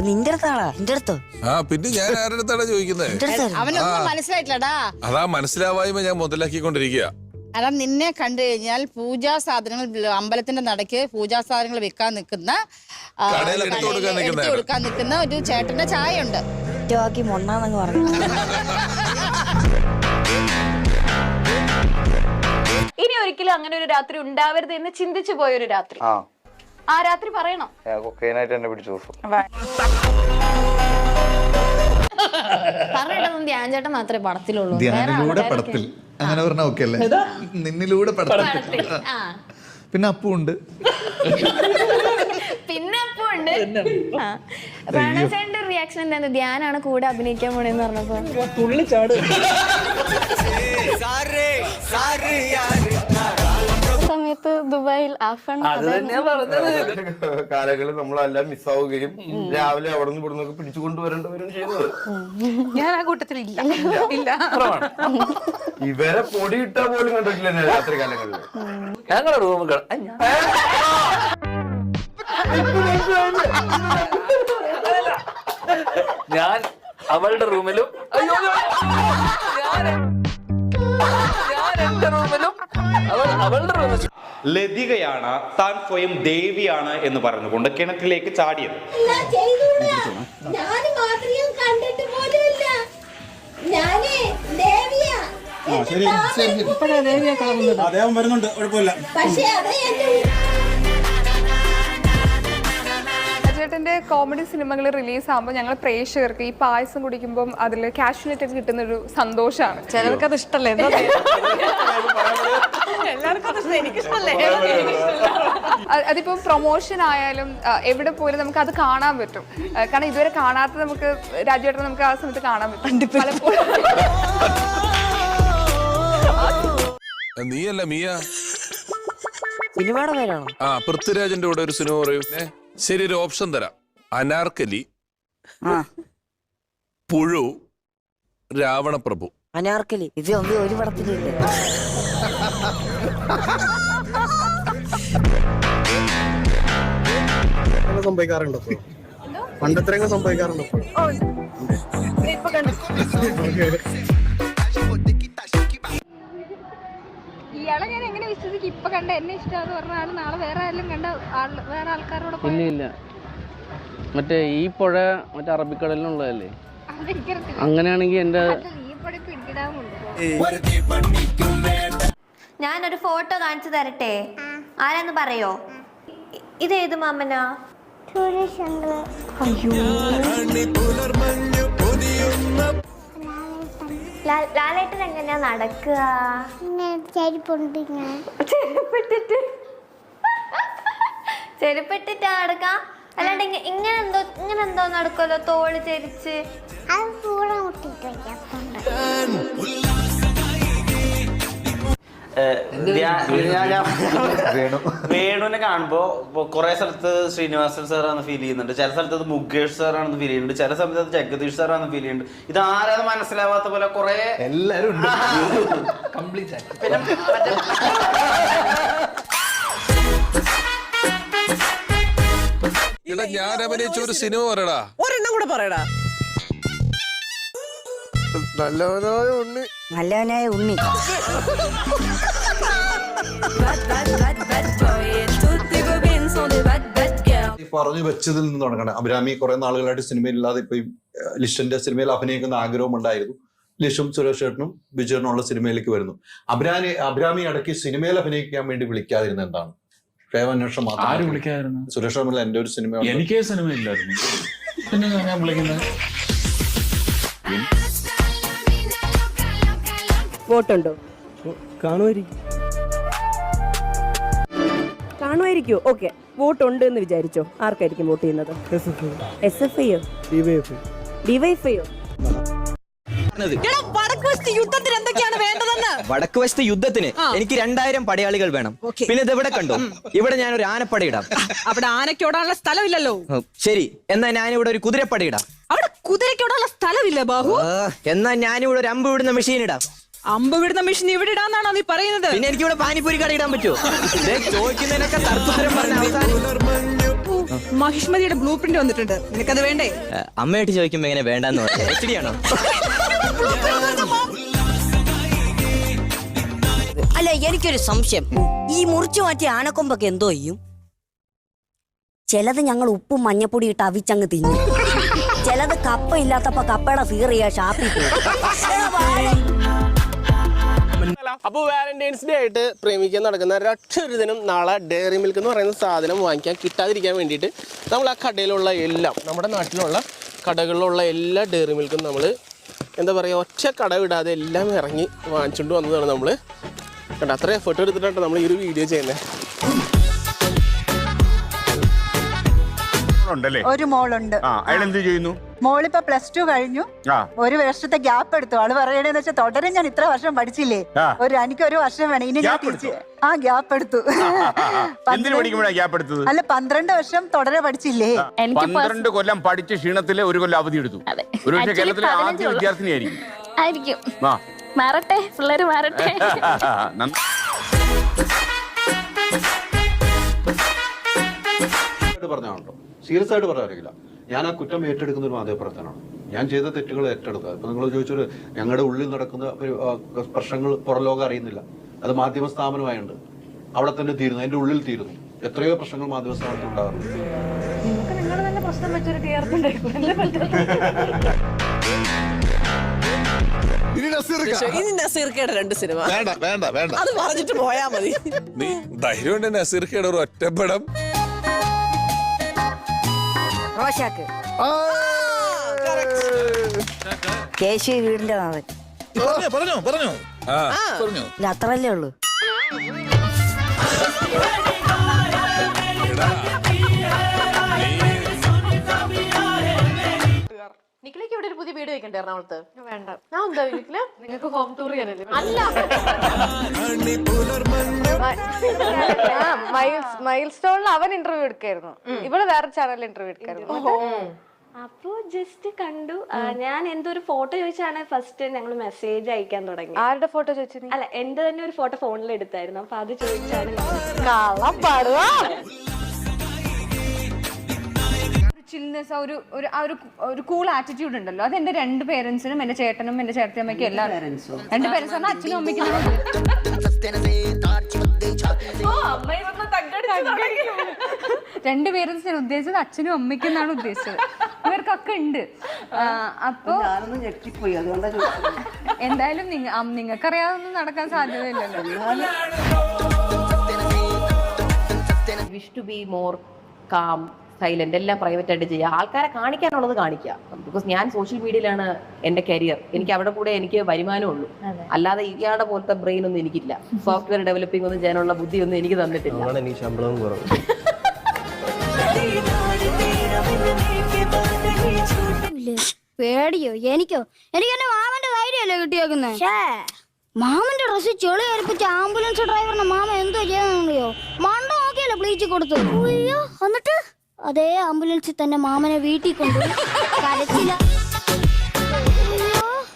നിന്റെ അടുത്താളാ? എന്റെ അടുത്തോ? പിന്നെ ഞാൻ ആരുടെ അടുത്താണ് ചോദിക്കുന്നത്? അവനൊന്നും മനസ്സിലായിട്ടില്ലടാ. അതാ മനസ്സിലാവായ്മ ഞാൻ മുതലാക്കിക്കൊണ്ടിരിക്കുക. അതാ നിന്നെ കണ്ടു കഴിഞ്ഞാൽ പൂജാ സാധനങ്ങൾ അമ്പലത്തിന്റെ നടക്ക് പൂജാ സാധനങ്ങൾ വെക്കാൻ നിൽക്കുന്ന എടുത്തു കൊടുക്കാൻ നിൽക്കുന്ന ഒരു ചേട്ടന്റെ ചായ ഉണ്ട്. ഒറ്റവാക്കി മൊണ്ണാന്നങ്ങ് പറഞ്ഞു. ഇനി ഒരിക്കലും അങ്ങനെ ഒരു രാത്രി ഉണ്ടാവരുത് എന്ന് ചിന്തിച്ചു പോയൊരു രാത്രി. ആ രാത്രി പറയണം. പറഞ്ഞിട്ടൊന്നും ധ്യാൻ ചേട്ടൻ മാത്രമേ പടത്തിലുള്ളൂ. ധ്യാനിലൂടെ പടത്തിൽ അങ്ങനെ പറഞ്ഞാൽ ഓക്കെ അല്ലേ? നിന്നിലൂടെ പടത്തിൽ. പിന്നെ അപ്പുണ്ട്. പിന്നെ അപ്പുണ്ട്. പ്രണസേന്റെ റിയാക്ഷൻ എന്തായിരുന്നു? ധ്യാനാണ് കൂടെ അഭിനയിക്കാൻ പോണെന്ന് പറഞ്ഞപ്പോ സമയത്ത് ദുബായിൽ കാലങ്ങളിൽ നമ്മളെല്ലാം മിസ്സാവുകയും രാവിലെ അവിടെ നിന്ന് ഇവിടെ നിന്നൊക്കെ പിടിച്ചു കൊണ്ടുവരേണ്ടവരും ചെയ്തത്. ഞാൻ ആ കൂട്ടത്തിലില്ല. ഇവരെ പൊടിയിട്ടാ പോലും കണ്ടിട്ടില്ല രാത്രി കാലങ്ങളിൽ. ഞങ്ങളുടെ റൂം ഞാൻ അവളുടെ റൂമിലും അവളുടെ റൂമിലും ലതികയാണ് താൻ സ്വയം ദേവിയാണ് എന്ന് പറഞ്ഞുകൊണ്ട് കിണറ്റിലേക്ക് ചാടിയത്. ചേട്ടന്റെ കോമഡി സിനിമകൾ റിലീസ് ആകുമ്പോൾ ഞങ്ങൾ പ്രേക്ഷകർക്ക് ഈ പായസം കുടിക്കുമ്പോൾ അതിൽ കാഷ്യൂനറ്റ് ഒക്കെ കിട്ടുന്ന ഒരു സന്തോഷമാണ്. ചിലർക്ക് അത് ഇഷ്ടല്ലേ? അതിപ്പോ പ്രൊമോഷൻ ആയാലും എവിടെ പോലും നമുക്ക് അത് കാണാൻ പറ്റും. കാരണം ഇതുവരെ കാണാത്ത നമുക്ക് രാജുവേട്ടനെ നമുക്ക് ആ സമയത്ത് കാണാൻ പറ്റും. പലപ്പോഴും നീയല്ല മിയ സിനിമയുടെ പേരാണോ? പൃഥ്വിരാജിന്റെ കൂടെ ഒരു സിനിമ പറയൂ. ശരി, ഒരു ഓപ്ഷൻ തരാം. അനാർക്കലി, പുഴു, രാവണപ്രഭു. അനാർക്കലി. ഇത് ഒരു പടത്തിലില്ല. സംഭവിക്കാറുണ്ടോ? പണ്ടത്രങ്ങൾ സംഭവിക്കാറുണ്ടോ? ഇയാളെ ഞാൻ എങ്ങനെ വിശ്വസിക്കും? ഇപ്പൊ കണ്ട എന്നെ ഇഷ്ടമാന്ന് പറഞ്ഞാൽ നാളെ വേറെ ആരെങ്കിലും കണ്ട വേറെ ആൾക്കാരോട് ഇല്ല. മറ്റേ ഈ പുഴ മറ്റേ അറബിക്കടലിനുള്ളതല്ലേ? അങ്ങനെയാണെങ്കിൽ എന്റെ ഞാനൊരു ഫോട്ടോ കാണിച്ചു തരട്ടെ? ആരാന്ന് പറയോ? ഇതേത് മാമനാ? ലാലേട്ടൻ എങ്ങനെയാ നടക്കുക? ചെരുപ്പിട്ടിട്ടാ നടക്ക? അല്ലാണ്ട് ഇങ്ങനെ എന്തോ നടക്കുമല്ലോ, തോള് ചെരിച്ച്. വേണുവിനെ കാണുമ്പോ കുറെ സ്ഥലത്ത് ശ്രീനിവാസൻ സാറാണെന്ന് ഫീൽ ചെയ്യുന്നുണ്ട്, ചില സ്ഥലത്ത് അത് മുകേഷ് സാറാണെന്ന് ഫീൽ ചെയ്യുന്നുണ്ട്, ചില സമയത്ത് അത് ജഗദീഷ് സാറാണെന്ന് ഫീൽ ചെയ്യുന്നുണ്ട്. ഇത് ആരാന്ന് മനസ്സിലാവാത്ത പോലെ കുറെ എല്ലാരും പിന്നെ ഞാൻ അഭിനയിച്ച ഒരു സിനിമ പറയടാ. ഒരെണ്ണം കൂടെ പറയടാ. നല്ലവനായ ഉണ്ണി. നല്ലവനായ ഉണ്ണി. പറഞ്ഞു വെച്ചതിൽ നിന്ന് തുടങ്ങണം. അഭിരാമി കുറെ നാളുകളായിട്ട് സിനിമയിലില്ലാതെ ഇപ്പൊ ലിഷന്റെ സിനിമയിൽ അഭിനയിക്കുന്ന ആഗ്രഹം ഉണ്ടായിരുന്നു. ലിഷും സുരേഷ് ചേട്ടനും ബിജുവിനുള്ള സിനിമയിലേക്ക് വരുന്നു. അഭിരാമി ഇടയ്ക്ക് സിനിമയിൽ അഭിനയിക്കാൻ വേണ്ടി വിളിക്കാതിരുന്ന എന്താണ്? പ്രേമാന്വേഷണം മാത്രം വിളിക്കാതിരുന്നു. സുരേഷ് തമ്മിൽ എന്റെ ഒരു സിനിമ, എനിക്ക് സിനിമയില്ലായിരുന്നു. പിന്നെ ഞാൻ വിളിക്കുന്നത് വോട്ടുണ്ടോ? കാണുമായിരിക്കും. ഓക്കെ, വോട്ടുണ്ട് എന്ന് വിചാരിച്ചോ? ആർക്കായിരിക്കും വോട്ട് ചെയ്യുന്നത്? SFIയോ ഡിവൈഎഫ്ഐയോ? വടക്ക് വശത്ത് യുദ്ധത്തിന് എനിക്ക് 2000 പടയാളികൾ വേണം. പിന്നെ ഇത് ഇവിടെ കണ്ടോ, ഇവിടെ ഞാൻ ഒരു ആനപ്പട ഇടാം. അവിടെ ആനയ്ക്കോടാനുള്ള സ്ഥലമില്ലല്ലോ. ശരി, എന്നാ ഞാനിവിടെ ഒരു കുതിരപ്പട ഇടാം. അവിടെ കുതിരയ്ക്കോടാനുള്ള സ്ഥലമില്ല ബാബു. എന്നാ ഞാനിവിടെ ഒരു അമ്പ് വിടുന്ന മെഷീൻ ഇടാം. അമ്പ് വിടുന്ന മെഷീൻ ഇവിടെ ഇടാന്നാണോ നീ പറയുന്നത്? പിന്നെ എനിക്ക് ഇവിടെ പാനിപ്പൂരി കട ഇടാൻ പറ്റുമോ? ചോദിക്കുന്നതിനൊക്കെ തർക്കുത്തരം പറഞ്ഞ അവസാനം മഹിഷ്മതിയുടെ ബ്ലൂ പ്രിന്റ് വന്നിട്ടുണ്ട്, നിനക്കത് വേണ്ടേ? അമ്മയായിട്ട് ചോദിക്കുമ്പോ എങ്ങനെ വേണ്ടെന്ന് പറയാം? HD ആണോ? അല്ല, എനിക്കൊരു സംശയം. ഈ മുറിച്ചു മാറ്റിയ ആനക്കൊമ്പൊക്കെ എന്തോ ചെയ്യും? ചിലത് ഞങ്ങൾ ഉപ്പും മഞ്ഞപ്പൊടി ഇട്ട് അവിച്ചങ്ങ് തിന്നും, ചിലത് കപ്പ ഇല്ലാത്തപ്പോ കപ്പയുടെ ഫീറിയ ഷാപ്പിൽ പോകും. അപ്പോൾ വാലന്റൈൻസ് ഡേ ആയിട്ട് പ്രേമിക്കാൻ നടക്കുന്ന രക്ഷൊരുദിനം നാളെ ഡയറി മിൽക്ക് എന്ന് പറയുന്ന സാധനം വാങ്ങിക്കാൻ കിട്ടാതിരിക്കാൻ വേണ്ടിയിട്ട് നമ്മൾ ആ കടയിലുള്ള എല്ലാം, നമ്മുടെ നാട്ടിലുള്ള കടകളിലുള്ള എല്ലാ ഡയറി മിൽക്കും നമ്മൾ എന്താ പറയുക, ഒറ്റ കട വിടാതെ എല്ലാം ഇറങ്ങി വാങ്ങിച്ചുകൊണ്ട് വന്നതാണ് നമ്മൾ. കണ്ട അത്ര എഫേർട്ട് എടുത്തിട്ടാണ് നമ്മൾ ഈ ഒരു വീഡിയോ ചെയ്യുന്നത്. ഒരു മോളുണ്ട്. അയാളെന്ത് ചെയ്യുന്നു? മോളിപ്പോ +2 കഴിഞ്ഞു. ഒരു വർഷത്തെ ഗ്യാപ്പ് എടുത്തു. ആള് പറയണേന്ന് വെച്ചാൽ തുടരെ ഞാൻ ഇത്ര വർഷം പഠിച്ചില്ലേ, എനിക്കൊരു വർഷം വേണം. ഇനി ഞാൻ തിരിച്ച് ഗ്യാപ്പ് എടുത്തു. അല്ല, 12 വർഷം തുടരെ പഠിച്ചില്ലേ? 12 കൊല്ലം പഠിച്ച ക്ഷീണത്തില് ഒരു കൊല്ലം അവധി എടുത്തു. ഒരു പക്ഷേ കേരളത്തിലെ ആദ്യ വിദ്യാർത്ഥിനിയായിരിക്കും. മാറട്ടെ, പിള്ളേര് മാറട്ടെ. പറഞ്ഞാണല്ലോ, സീരിയസ് ആയിട്ട് പറയാറില്ല. ഞാൻ ആ കുറ്റം ഏറ്റെടുക്കുന്ന ഒരു മാധ്യമപ്രവർത്തനമാണ്. ഞാൻ ചെയ്ത തെറ്റുകൾ ഏറ്റെടുക്കുക. ഇപ്പൊ നിങ്ങൾ ചോദിച്ചൊരു ഞങ്ങളുടെ ഉള്ളിൽ നടക്കുന്ന പ്രശ്നങ്ങൾ പുറലോകം അറിയുന്നില്ല, അത് മാധ്യമ സ്ഥാപനമായുണ്ട്, അവിടെ തന്നെ തീരുന്നു, അതിന്റെ ഉള്ളിൽ തീരുന്നു. എത്രയോ പ്രശ്നങ്ങൾ മാധ്യമ സ്ഥാപനത്തിൽ ഉണ്ടാകാറുണ്ട്. ഇനി നസീർക്കയുടെ 2 സിനിമ വേണ്ട അത് പറഞ്ഞിട്ട് പോയാ മതി. നീ ധൈര്യമുണ്ട് നസീർക്കയുടെ ഒരു ഒറ്റപ്പടം. റോഷാക്ക്, കേശി വീടിന്റെ നാഥൻ. ഇല്ല, അത്രല്ലേ ഉള്ളൂ. നിഖിലേക്ക് ഇവിടെ ഒരു പുതിയ വീട് വെക്കണ്ടേ എറണാകുളത്ത്? വേണ്ട. ഞാൻ എന്താ നിഖില, നിങ്ങൾക്ക് ഹോം ടൂർ ചെയ്യാനല്ലേ? അല്ല, മൈൽ സ്റ്റോണിൽ അവൻ ഇന്റർവ്യൂ എടുക്കായിരുന്നു, ഇവള് വേറെ ചാനലിൽ ഇന്റർവ്യൂ എടുക്കായിരുന്നു. അപ്പൊ ജസ്റ്റ് കണ്ടു. ഞാൻ എന്തോ ഒരു ഫോട്ടോ ചോദിച്ചാണ് ഫസ്റ്റ് ഞങ്ങൾ മെസ്സേജ് അയക്കാൻ തുടങ്ങി. ആരുടെ ഫോട്ടോ ചോദിച്ചു? അല്ല, എന്റെ തന്നെ ഒരു ഫോട്ടോ ഫോണിൽ എടുത്തായിരുന്നു. അപ്പൊ അത് ചോദിച്ചാണ്. ചിൽനെസ്, ഒരു കൂൾ ആറ്റിറ്റ്യൂഡ് ഉണ്ടല്ലോ, അത് എന്റെ 2 പേരൻസിനും, എന്റെ ചേട്ടനും എന്റെ ചേട്ടത്തിയമ്മയ്ക്കും എല്ലാം. 2 പേരൻസ് പറഞ്ഞാൽ അച്ഛനും അമ്മയ്ക്കും. 2 പേരൻസിന് ഉദ്ദേശിച്ചത് അച്ഛനും അമ്മയ്ക്കും എന്നാണ് ഉദ്ദേശിച്ചത്. ഇവർക്കൊക്കെ ഉണ്ട്. അപ്പൊ എന്തായാലും നിങ്ങൾക്കറിയാതൊന്നും നടക്കാൻ സാധ്യതയില്ലല്ലോ. Wish to be more calm, silent, എല്ലാം പ്രൈവറ്റ് ആയിട്ട് ചെയ്യുക. ആൾക്കാരെ കാണിക്കാനുള്ളത് കാണിക്കുക. ബിക്കോസ് ഞാൻ സോഷ്യൽ മീഡിയയിലാണ് എൻ്റെ കരിയർ. എനിക്ക് അവിടെ കൂടെ എനിക്ക് വരുമാനം ഉള്ളൂ. അല്ലാതെ ഇയാളുടെ പോലത്തെ ബ്രെയിൻ ഒന്നും എനിക്കില്ല. സോഫ്റ്റ്വെയർ ഡെവലപ്പിംഗ് ഒന്നും ചെയ്യാനുള്ള ബുദ്ധി ഒന്നും എനിക്ക് തന്നിട്ടില്ല. എനിക്ക് ശമ്പളവും കുറവ്. പേടിയോ? എനിക്കോ? എനിക്ക് എന്റെ മാമന്റെ ധൈര്യമല്ലേ കിട്ടിയേക്കുന്നേ. മാമന്റെ ഡ്രസ് ചെളി അരിപ്പിച്ച ആംബുലൻസ് ഡ്രൈവറിനെ മാമ എന്തോ ചെയ്യാന്നറിയോ? മണ്ട നോക്കിയല്ലേ ബ്ലീച്ച് കൊടുത്തു. അയ്യോ, എന്നിട്ട് അതേ ആംബുലൻസിൽ തന്നെ മാമനെ വീട്ടിൽ കൊണ്ടുപോയി കരച്ചില്ല.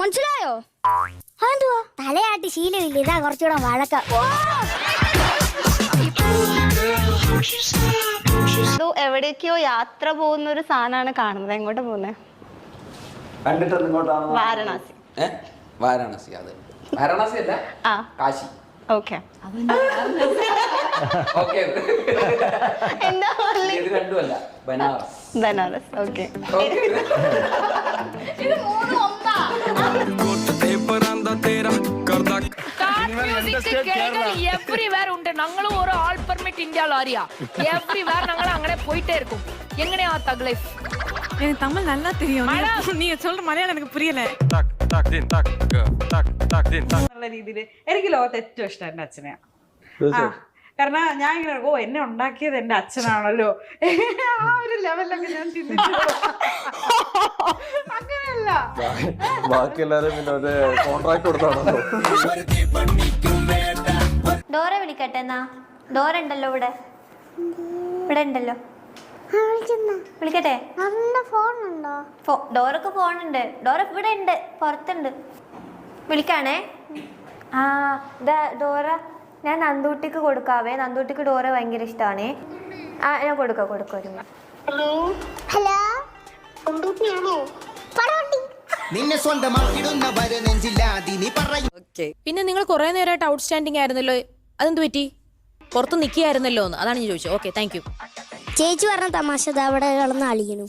മനസ്സിലായോ? അതെന്തുവാ? തലയാട്ടി ശീലമില്ല, ഇതാ കുറച്ചുകൂടെ വഴക്ക. എവിടേക്കോ യാത്ര പോകുന്ന ഒരു സാധനമാണ് കാണുന്നത്. എങ്ങോട്ടാ പോകുന്നത്? വാരണാസി. വാരണാസി? അത് വാരണാസി അല്ല, കാശി. ഓക്കെ. എന്താ രണ്ടുമല്ല, ബനാറസ്. ബനാറസ്. ഓക്കെ. എവ്രിവേർ ഉണ്ട്. ഞങ്ങളും ഒരു ആൾ പെർമിറ്റ് ഇന്ത്യയിൽ അറിയാ. എവ്രിവേർ ഞങ്ങൾ അങ്ങനെ പോയിട്ടേ இருக்கும். എങ്ങനെയാ തഗ് ലൈഫ്? எனக்கு தமிழ் நல்லா தெரியும். நீ சொல்ற மலையாளம் எனக்கு புரியல. രീതിയിൽ എനിക്ക് ലോകത്ത് ഏറ്റവും ഇഷ്ടം എന്റെ അച്ഛനെയാ. കാരണം ഞാൻ ഇങ്ങനെ എന്നെ ഉണ്ടാക്കിയത് എന്റെ അച്ഛനാണല്ലോ, ആ ഒരു ലെവലൊക്കെ ഞാൻ ചിന്തിച്ചു. അങ്ങനെയല്ല, ബാക്കി എല്ലാരും കോൺട്രാക്ട് കൊടുത്താണല്ലോ. ഡോറ വിളിക്കട്ടെ എന്നാ? ഡോറ ഉണ്ടല്ലോ ഇവിടെ. ഇവിടെ ഉണ്ടല്ലോ, വിളിക്കട്ടെ? ഡോറക്ക് ഫോണുണ്ട്. ഡോറ ഇവിടെ ഉണ്ട്, പുറത്തുണ്ട്. വിളിക്കാണേ. ഡോറ ഞാൻ നന്ദൂട്ടിക്ക് കൊടുക്കാവേ. നന്ദൂട്ടിക്ക് ഡോറ ഭയങ്കര ഇഷ്ടമാണേ. ഞാൻ കൊടുക്കാം ഒരു ഹലോ നിന്നെ സ്വന്തമാക്കിടുന്നവരെ നെഞ്ചില്ലാതി നീ പറയും. പിന്നെ നിങ്ങൾ കുറെ നേരമായിട്ട് ഔട്ട്സ്റ്റാൻഡിംഗ് ആയിരുന്നല്ലോ, അതെന്ത് പറ്റി? പുറത്ത് നിൽക്കുകയായിരുന്നല്ലോ എന്ന്, അതാണ് ഞാൻ ചോദിച്ചത്. Okay, thank you. ചേച്ചി പറഞ്ഞ തമാശ അവിടെ കിടന്ന് അളിയണു.